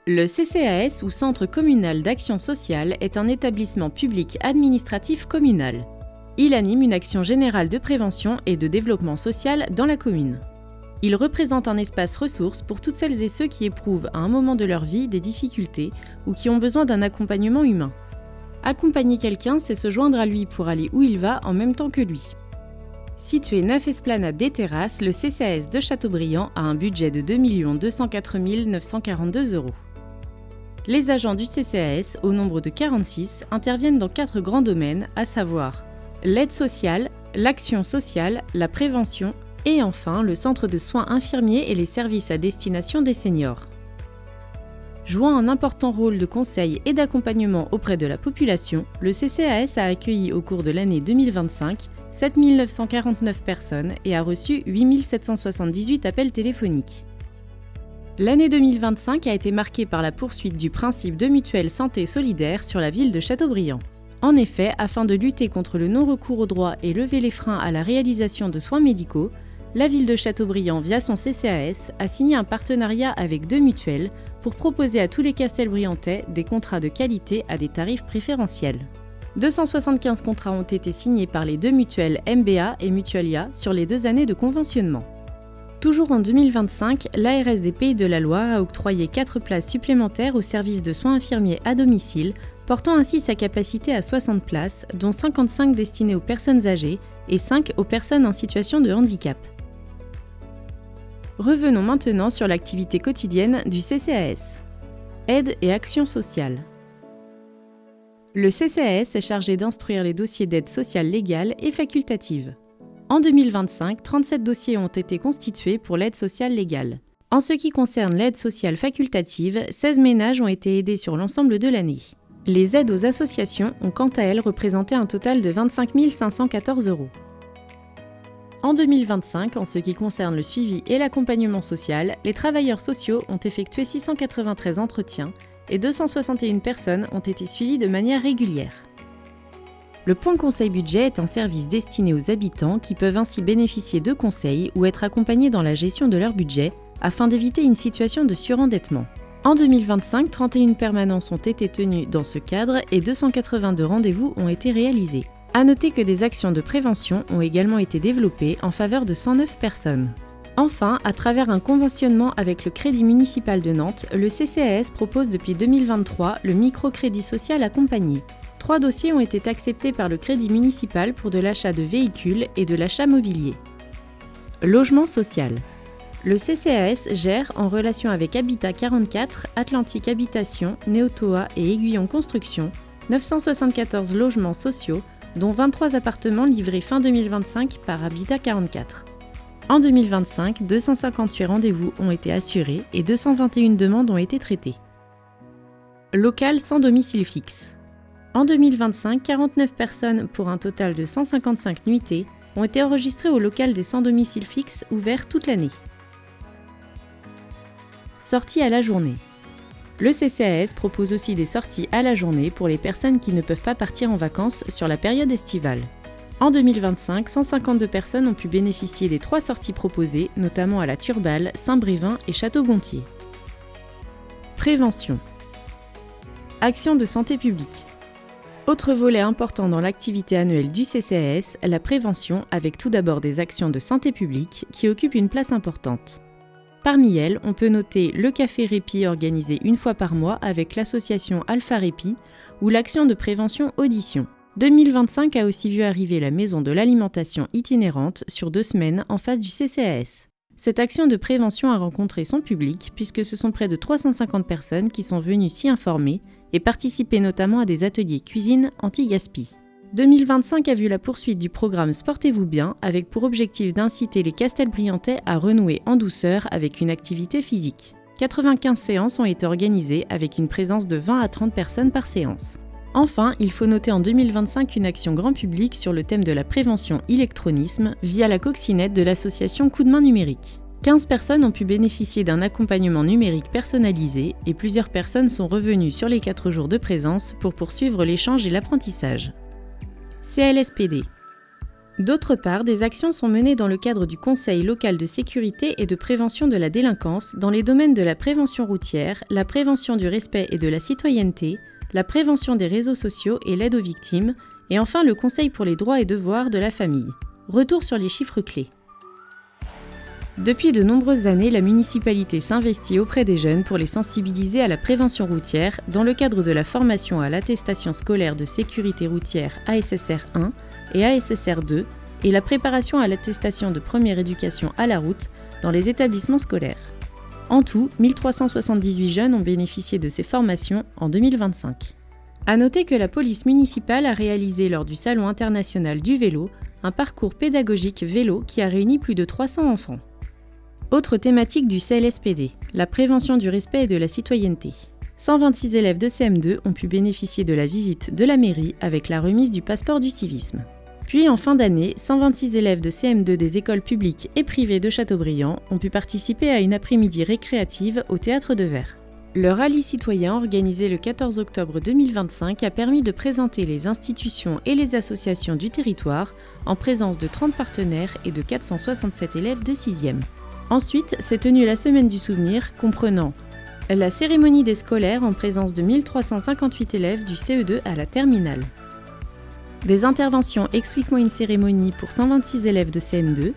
Le CCAS ou Centre communal d'action sociale est un établissement public administratif communal. Il anime une action générale de prévention et de développement social dans la commune. Il représente un espace ressource pour toutes celles et ceux qui éprouvent à un moment de leur vie des difficultés ou qui ont besoin d'un accompagnement humain. Accompagner quelqu'un, c'est se joindre à lui pour aller où il va en même temps que lui. Situé 9 Esplanade des Terrasses, le CCAS de Châteaubriand a un budget de 2 204 942 €. Les agents du CCAS, au nombre de 46, interviennent dans 4 grands domaines, à savoir l'aide sociale, l'action sociale, la prévention et enfin le centre de soins infirmiers et les services à destination des seniors. Jouant un important rôle de conseil et d'accompagnement auprès de la population, le CCAS a accueilli au cours de l'année 2025 7 949 personnes et a reçu 8 778 appels téléphoniques. L'année 2025 a été marquée par la poursuite du principe de mutuelle santé solidaire sur la ville de Châteaubriand. En effet, afin de lutter contre le non-recours aux droits et lever les freins à la réalisation de soins médicaux, la ville de Châteaubriand, via son CCAS, a signé un partenariat avec 2 mutuelles pour proposer à tous les Castelbriantais des contrats de qualité à des tarifs préférentiels. 275 contrats ont été signés par les 2 mutuelles MBA et Mutualia sur les 2 années de conventionnement. Toujours en 2025, l'ARS des Pays de la Loire a octroyé 4 places supplémentaires au service de soins infirmiers à domicile, portant ainsi sa capacité à 60 places, dont 55 destinées aux personnes âgées et 5 aux personnes en situation de handicap. Revenons maintenant sur l'activité quotidienne du CCAS. Aide et action sociale. Le CCAS est chargé d'instruire les dossiers d'aide sociale légale et facultative. En 2025, 37 dossiers ont été constitués pour l'aide sociale légale. En ce qui concerne l'aide sociale facultative, 16 ménages ont été aidés sur l'ensemble de l'année. Les aides aux associations ont quant à elles représenté un total de 25 514 €. En 2025, en ce qui concerne le suivi et l'accompagnement social, les travailleurs sociaux ont effectué 693 entretiens et 261 personnes ont été suivies de manière régulière. Le Point Conseil Budget est un service destiné aux habitants qui peuvent ainsi bénéficier de conseils ou être accompagnés dans la gestion de leur budget afin d'éviter une situation de surendettement. En 2025, 31 permanences ont été tenues dans ce cadre et 282 rendez-vous ont été réalisés. À noter que des actions de prévention ont également été développées en faveur de 109 personnes. Enfin, à travers un conventionnement avec le Crédit municipal de Nantes, le CCAS propose depuis 2023 le microcrédit social accompagné. 3 dossiers ont été acceptés par le Crédit municipal pour de l'achat de véhicules et de l'achat mobilier. Logement social. Le CCAS gère, en relation avec Habitat 44, Atlantique Habitation, Néotoa et Aiguillon Construction, 974 logements sociaux, dont 23 appartements livrés fin 2025 par Habitat 44. En 2025, 258 rendez-vous ont été assurés et 221 demandes ont été traitées. Local sans domicile fixe. En 2025, 49 personnes pour un total de 155 nuitées ont été enregistrées au local des sans domicile fixe ouvert toute l'année. Sorties à la journée. Le CCAS propose aussi des sorties à la journée pour les personnes qui ne peuvent pas partir en vacances sur la période estivale. En 2025, 152 personnes ont pu bénéficier des 3 sorties proposées, notamment à la Turballe, Saint-Brévin et Château-Gontier. Prévention. Action de santé publique. Autre volet important dans l'activité annuelle du CCAS, la prévention, avec tout d'abord des actions de santé publique qui occupent une place importante. Parmi elles, on peut noter le Café Répit organisé une fois par mois avec l'association Alpha Répit ou l'action de prévention Audition. 2025 a aussi vu arriver la maison de l'alimentation itinérante sur 2 semaines en face du CCAS. Cette action de prévention a rencontré son public puisque ce sont près de 350 personnes qui sont venues s'y informer et participer notamment à des ateliers cuisine anti-gaspi. 2025 a vu la poursuite du programme Sportez-vous bien avec pour objectif d'inciter les Castelbriantais à renouer en douceur avec une activité physique. 95 séances ont été organisées avec une présence de 20 à 30 personnes par séance. Enfin, il faut noter en 2025 une action grand public sur le thème de la prévention illectronisme via la coccinette de l'association Coup de main numérique. 15 personnes ont pu bénéficier d'un accompagnement numérique personnalisé et plusieurs personnes sont revenues sur les 4 jours de présence pour poursuivre l'échange et l'apprentissage. CLSPD. D'autre part, des actions sont menées dans le cadre du Conseil local de sécurité et de prévention de la délinquance dans les domaines de la prévention routière, la prévention du respect et de la citoyenneté, la prévention des réseaux sociaux et l'aide aux victimes, et enfin le Conseil pour les droits et devoirs de la famille. Retour sur les chiffres clés. Depuis de nombreuses années, la municipalité s'investit auprès des jeunes pour les sensibiliser à la prévention routière dans le cadre de la formation à l'attestation scolaire de sécurité routière ASSR 1 et ASSR 2 et la préparation à l'attestation de première éducation à la route dans les établissements scolaires. En tout, 1378 jeunes ont bénéficié de ces formations en 2025. À noter que la police municipale a réalisé lors du Salon international du vélo un parcours pédagogique vélo qui a réuni plus de 300 enfants. Autre thématique du CLSPD, la prévention du respect et de la citoyenneté. 126 élèves de CM2 ont pu bénéficier de la visite de la mairie avec la remise du passeport du civisme. Puis en fin d'année, 126 élèves de CM2 des écoles publiques et privées de Châteaubriand ont pu participer à une après-midi récréative au Théâtre de Verre. Le rallye citoyen organisé le 14 octobre 2025 a permis de présenter les institutions et les associations du territoire en présence de 30 partenaires et de 467 élèves de 6e. Ensuite, s'est tenue la Semaine du Souvenir, comprenant la cérémonie des scolaires en présence de 1358 élèves du CE2 à la terminale. Des interventions Explique-moi une cérémonie pour 126 élèves de CM2,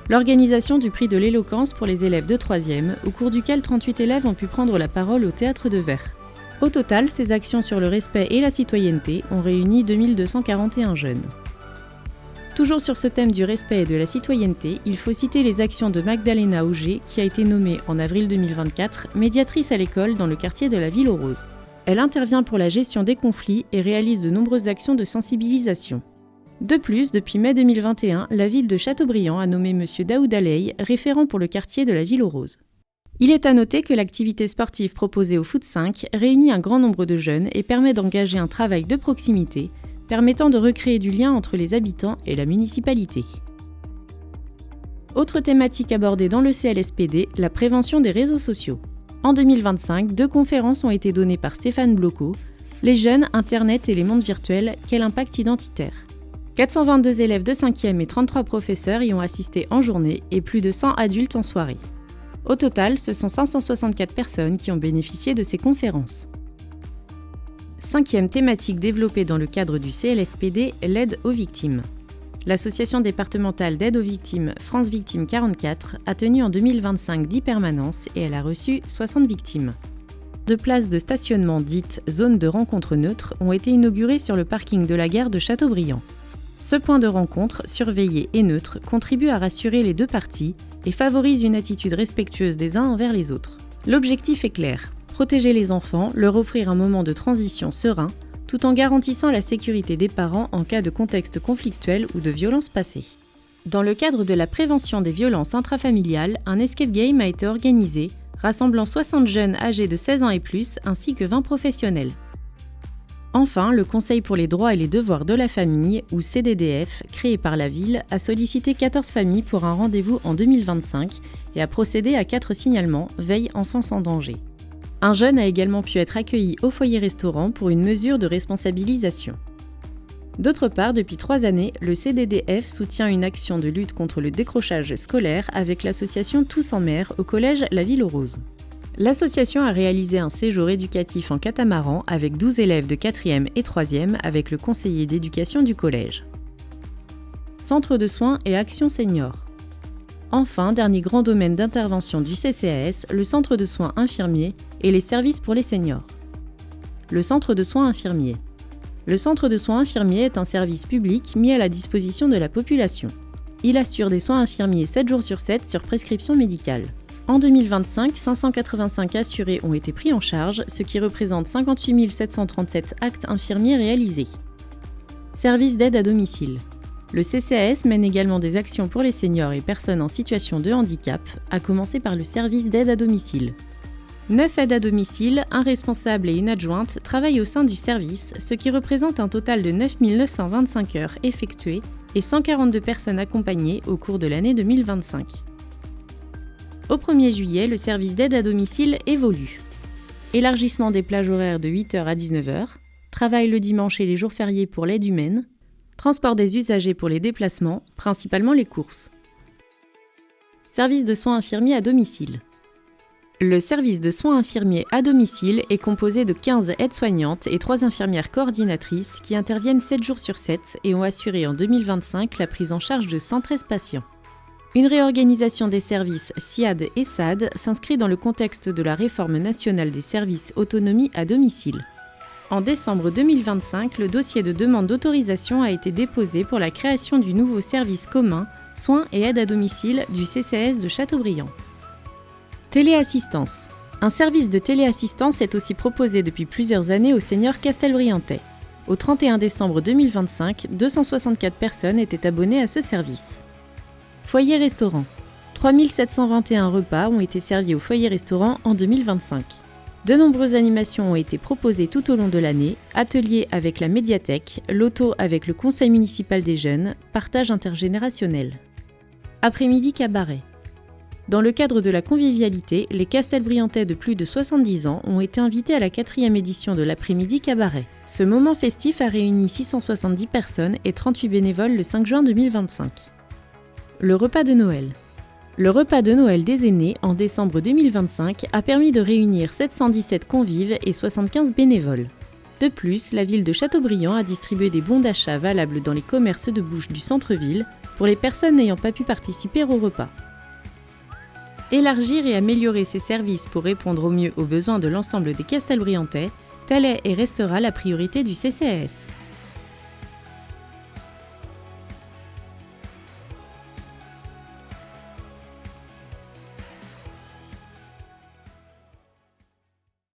l'organisation du prix de l'éloquence pour les élèves de 3e, au cours duquel 38 élèves ont pu prendre la parole au Théâtre de Verre. Au total, ces actions sur le respect et la citoyenneté ont réuni 2241 jeunes. Toujours sur ce thème du respect et de la citoyenneté, il faut citer les actions de Magdalena Auger, qui a été nommée en avril 2024 médiatrice à l'école dans le quartier de la Ville aux Roses. Elle intervient pour la gestion des conflits et réalise de nombreuses actions de sensibilisation. De plus, depuis mai 2021, la ville de Châteaubriand a nommé M. Daoud Aley, référent pour le quartier de la Ville aux Roses. Il est à noter que l'activité sportive proposée au Foot 5 réunit un grand nombre de jeunes et permet d'engager un travail de proximité, permettant de recréer du lien entre les habitants et la municipalité. Autre thématique abordée dans le CLSPD, la prévention des réseaux sociaux. En 2025, 2 conférences ont été données par Stéphane Bloco, Les jeunes, Internet et les mondes virtuels, quel impact identitaire. 422 élèves de 5e et 33 professeurs y ont assisté en journée et plus de 100 adultes en soirée. Au total, ce sont 564 personnes qui ont bénéficié de ces conférences. 5e thématique développée dans le cadre du CLSPD, l'aide aux victimes. L'association départementale d'aide aux victimes France Victimes 44 a tenu en 2025 10 permanences et elle a reçu 60 victimes. 2 places de stationnement dites zones de rencontre neutre ont été inaugurées sur le parking de la gare de Châteaubriand. Ce point de rencontre, surveillé et neutre, contribue à rassurer les 2 parties et favorise une attitude respectueuse des uns envers les autres. L'objectif est clair. Protéger les enfants, leur offrir un moment de transition serein, tout en garantissant la sécurité des parents en cas de contexte conflictuel ou de violence passée. Dans le cadre de la prévention des violences intrafamiliales, un escape game a été organisé, rassemblant 60 jeunes âgés de 16 ans et plus, ainsi que 20 professionnels. Enfin, le Conseil pour les droits et les devoirs de la famille, ou CDDF, créé par la ville, a sollicité 14 familles pour un rendez-vous en 2025 et a procédé à 4 signalements veille enfance en danger. Un jeune a également pu être accueilli au foyer-restaurant pour une mesure de responsabilisation. D'autre part, depuis 3 années, le CDDF soutient une action de lutte contre le décrochage scolaire avec l'association Tous en Mer au collège La Ville aux Roses. L'association a réalisé un séjour éducatif en catamaran avec 12 élèves de 4e et 3e avec le conseiller d'éducation du collège. Centre de soins et action senior. Enfin, dernier grand domaine d'intervention du CCAS, le centre de soins infirmiers et les services pour les seniors. Le centre de soins infirmiers. Le centre de soins infirmiers est un service public mis à la disposition de la population. Il assure des soins infirmiers 7 jours sur 7 sur prescription médicale. En 2025, 585 assurés ont été pris en charge, ce qui représente 58 737 actes infirmiers réalisés. Service d'aide à domicile. Le CCAS mène également des actions pour les seniors et personnes en situation de handicap, à commencer par le service d'aide à domicile. 9 aides à domicile, un responsable et une adjointe travaillent au sein du service, ce qui représente un total de 9 925 heures effectuées et 142 personnes accompagnées au cours de l'année 2025. Au 1er juillet, le service d'aide à domicile évolue. Élargissement des plages horaires de 8h à 19h, travail le dimanche et les jours fériés pour l'aide humaine, Transport des usagers pour les déplacements, principalement les courses. Service de soins infirmiers à domicile. Le service de soins infirmiers à domicile est composé de 15 aides-soignantes et 3 infirmières coordinatrices qui interviennent 7 jours sur 7 et ont assuré en 2025 la prise en charge de 113 patients. Une réorganisation des services SIAD et SAD s'inscrit dans le contexte de la réforme nationale des services autonomie à domicile. En décembre 2025, le dossier de demande d'autorisation a été déposé pour la création du nouveau service commun soins et aides à domicile du CCAS de Châteaubriand. Téléassistance. Un service de téléassistance est aussi proposé depuis plusieurs années aux seniors castelbriantais. Au 31 décembre 2025, 264 personnes étaient abonnées à ce service. Foyer-restaurant. 3721 repas ont été servis au foyer-restaurant en 2025. De nombreuses animations ont été proposées tout au long de l'année, ateliers avec la médiathèque, loto avec le conseil municipal des jeunes, partage intergénérationnel. Après-midi cabaret. Dans le cadre de la convivialité, les Castelbriantais de plus de 70 ans ont été invités à la 4e édition de l'après-midi cabaret. Ce moment festif a réuni 670 personnes et 38 bénévoles le 5 juin 2025. Le repas de Noël. Le repas de Noël des aînés en décembre 2025 a permis de réunir 717 convives et 75 bénévoles. De plus, la ville de Châteaubriand a distribué des bons d'achat valables dans les commerces de bouche du centre-ville pour les personnes n'ayant pas pu participer au repas. Élargir et améliorer ces services pour répondre au mieux aux besoins de l'ensemble des Castelbriantais, telle est et restera la priorité du CCAS.